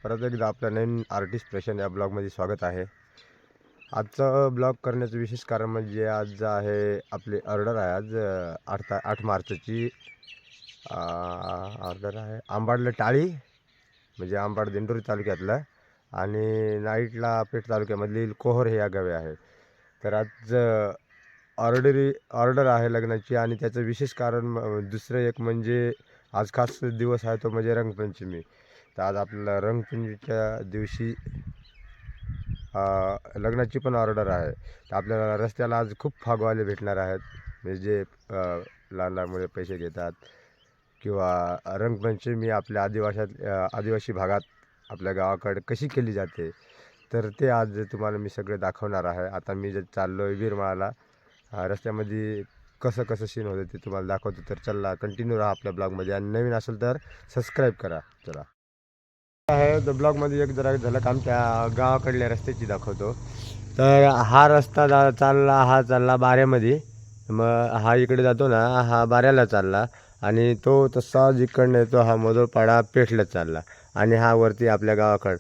परत एकदा आपल्या नवीन आर्टिस्ट प्रेशन या ब्लॉगमध्ये स्वागत आहे. आजचा ब्लॉग करण्याचं विशेष कारण म्हणजे आज आहे आपली ऑर्डर आहे. आज 8 मार्चची ऑर्डर आहे आंबाडला टाळी, म्हणजे आंबाड दिंडोरी तालुक्यातलं, आणि नाईटला पेठ तालुक्यामधील कोहर हे या गावे आहे. तर आज ऑर्डर आहे लग्नाची, आणि त्याचं विशेष कारण दुसरं एक म्हणजे आज खास दिवस आहे तो म्हणजे रंगपंचमी. तर आज आपल्याला रंगपंचमीच्या दिवशी लग्नाची पण ऑर्डर आहे. तर आपल्याला रस्त्याला आज खूप फागवाले भेटणार आहेत, म्हणजे जे लहान लहान मुले पैसे घेतात, किंवा रंगपंचमी आपल्या आदिवासी भागात आपल्या गावाकडे कशी केली जाते, तर ते आज तुम्हाला मी सगळे दाखवणार आहे. आता मी जे चाललो आहे वीरमाळाला, रस्त्यामध्ये कसं कसं सीन होतं ते तुम्हाला दाखवतो. तर चला, कंटिन्यू राहा आपल्या ब्लॉगमध्ये, आणि नवीन असेल तर सबस्क्राईब करा. चला आहे तर ब्लॉगमध्ये एक जरा झलक आमच्या गावाकडल्या रस्त्याची दाखवतो. तर हा रस्ता चालला बाऱ्यामध्ये. मग हा इकडे जातो ना, हा बाऱ्याला चालला, आणि तो तसा जिकडनं येतो हा मोदळपाडा पेठला चालला, आणि हा वरती आपल्या गावाकडं.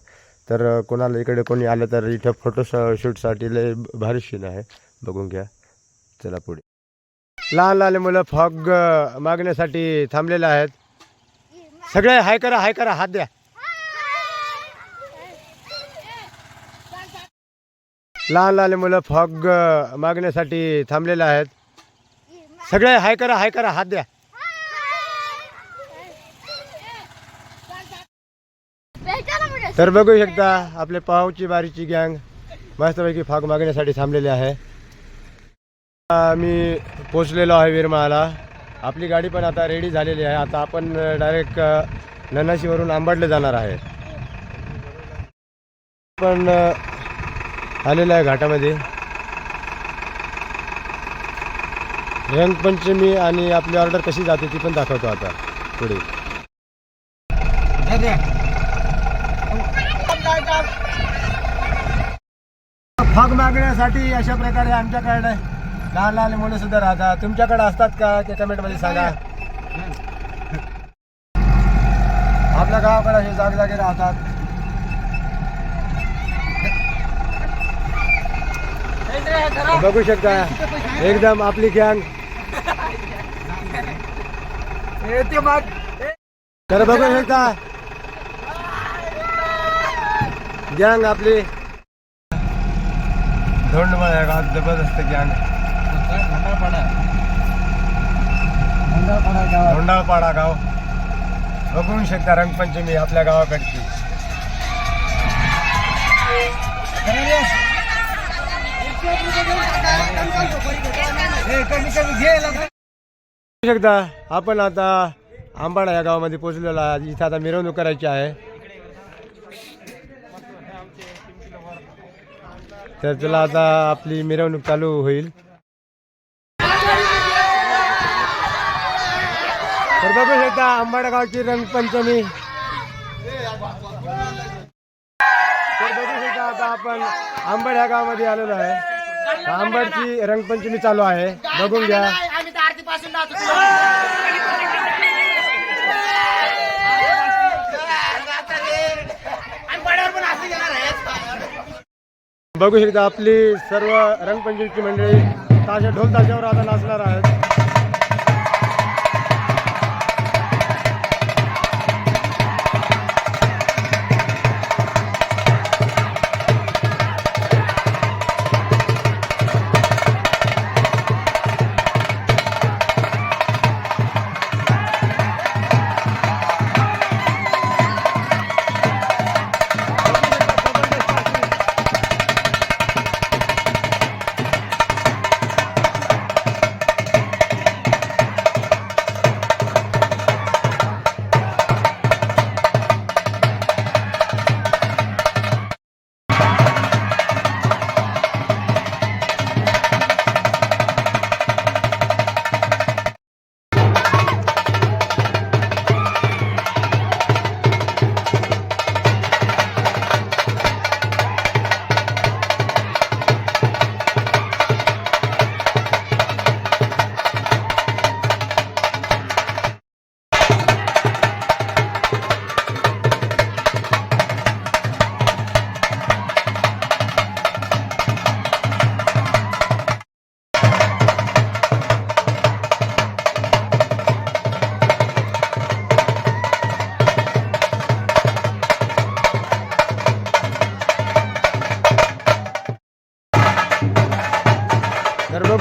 तर कोणाला इकडे कोणी आलं तर इथं शूटसाठी लय भारी सीन आहे, बघून घ्या. चला पुढे. लहान लहान मुलं फॉग मागण्यासाठी थांबलेले आहेत. सगळे हाय करा, हात द्या. लहान लहान मुलं फॉग मागण्यासाठी थांबलेले आहेत. सगळे हाय करा, हात द्या. तर बघू शकता आपले पावची बारीची गँग मस्तपैकी फॉग मागण्यासाठी थांबलेले आहे. मी पोचलेलो आहे वीरमाळाला. आपली गाडी पण आता रेडी झालेली आहे. आता आपण डायरेक्ट ननाशीवरून आंबाडले जाणार आहे. पण आलेलं आहे घाटामध्ये. रंगपंचमी आणि आपली ऑर्डर कशी जाते ती पण दाखवतो आता पुढे. फॉग मागण्यासाठी अशा प्रकारे आमच्याकडे लहान लहान मुलं सुद्धा राहतात. तुमच्याकडे असतात का ते कमेंटमध्ये सांगा. आपल्या गावाकडे असे जागजागी राहतात. बघू शकता एकदम आपली गँग. तर बघू शकता गँग आपली धोंडमाळ गावात जबरदस्त गँग. धोंडाळपाडा गाव बघू शकता रंगपंचमी आपल्या गावाकडची. शकता आपण आता आंबाडा या गावामध्ये पोहोचलेलो आहे. इथे आता मिरवणूक करायची आहे. तर चला आता आपली मिरवणूक चालू होईल. तर बघू शकता आंबाडा गावची रंगपंचमी. तर बघू शकता आता आपण आंबड या गावामध्ये आलेलो आहे. आंबडची रंगपंचमी चालू आहे, बघून घ्या. बघू शकता आपली सर्व रंगपंचमीची मंडळी ढोल ताशावर आता नाचणार आहेत.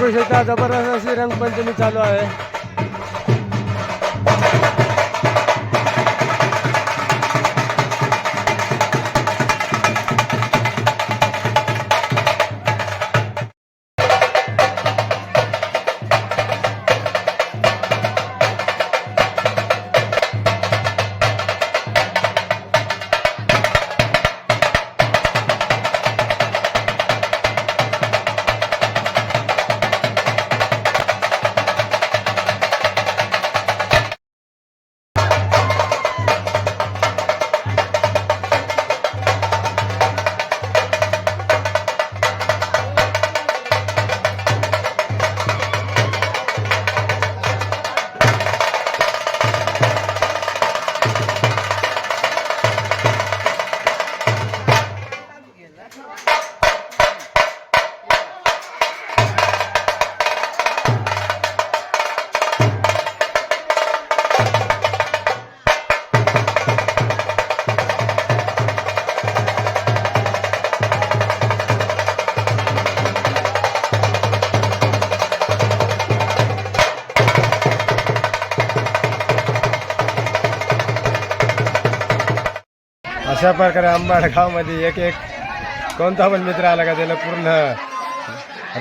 बघू शकता जबरदस्त अशी रंगपंचमी चालू आहे. अशा प्रकारे आंबाड गावामध्ये एक एक कोणता पण मित्र आला का त्याला पूर्ण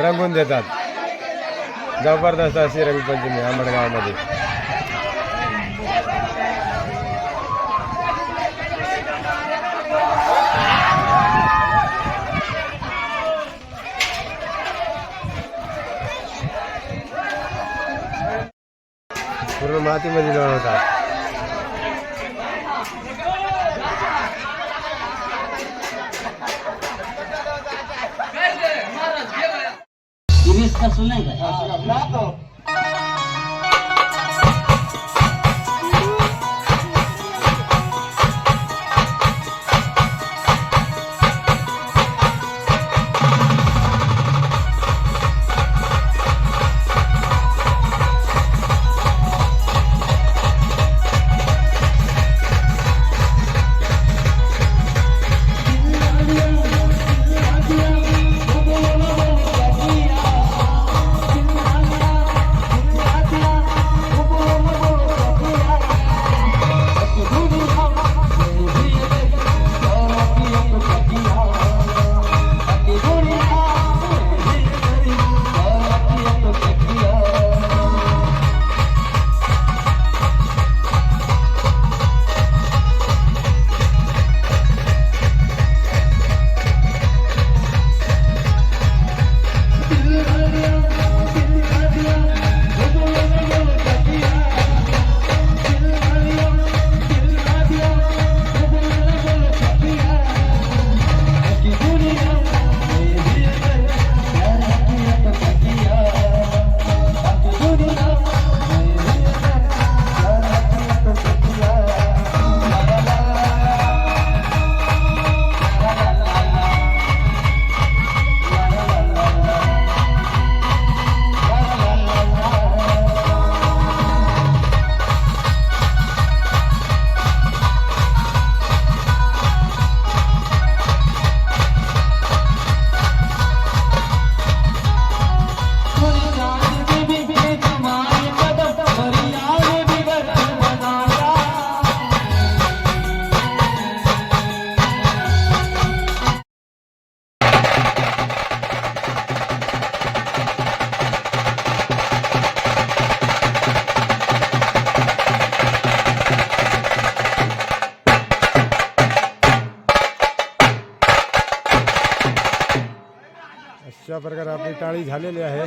रंगून देतात. जबरदस्त अशी रंगपंचमी आंबाड गावामध्ये. पूर्ण मातीमध्ये बनवतात. अशा प्रकारे आपली टाळी झालेली आहे.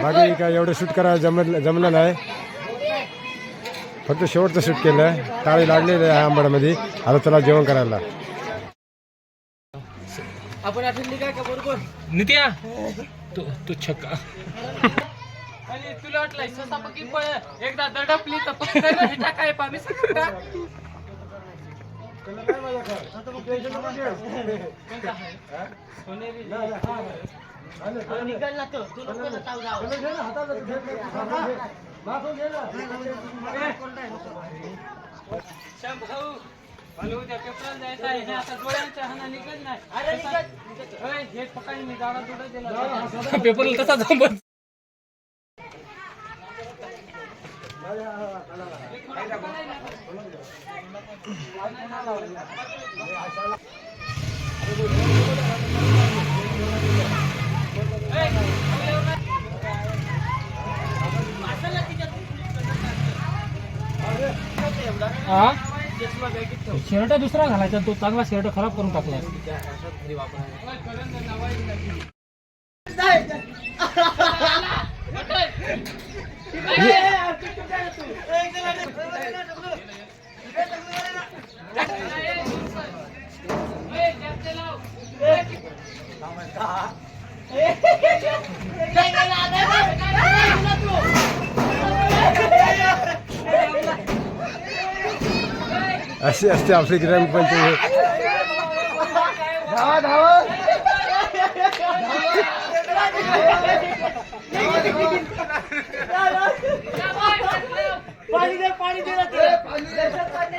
बाकी काय एवढं शूट करायला जमलं नाही. फक्त शेवटचं शूट केलं. टाळी लागलेली आहे आंबाड्यामध्ये. आता चला जेवण करायला. आपण आठवली काय का बरोबर नित्या तू छक्का आणि तुला वाटलं ससापकी पळ एकदा दडपली तर पकडलं हे टाकाय पामी सगळं निघाल ना तो तू नको ना ताव जाव श्याम भाऊ मला उद्या पेपराला जायचं आहे. हे आता डोळ्यांच्या हाना निघत नाही. होय, हे पकाने मी जाडा थोडं दिला. पेपरला तसा जाऊन बस. शर्ट दुसरा घालायचा, तो चांगला शर्ट खराब करून टाकला. अशी असते आपली ग्रामपंचायत. पाणी दे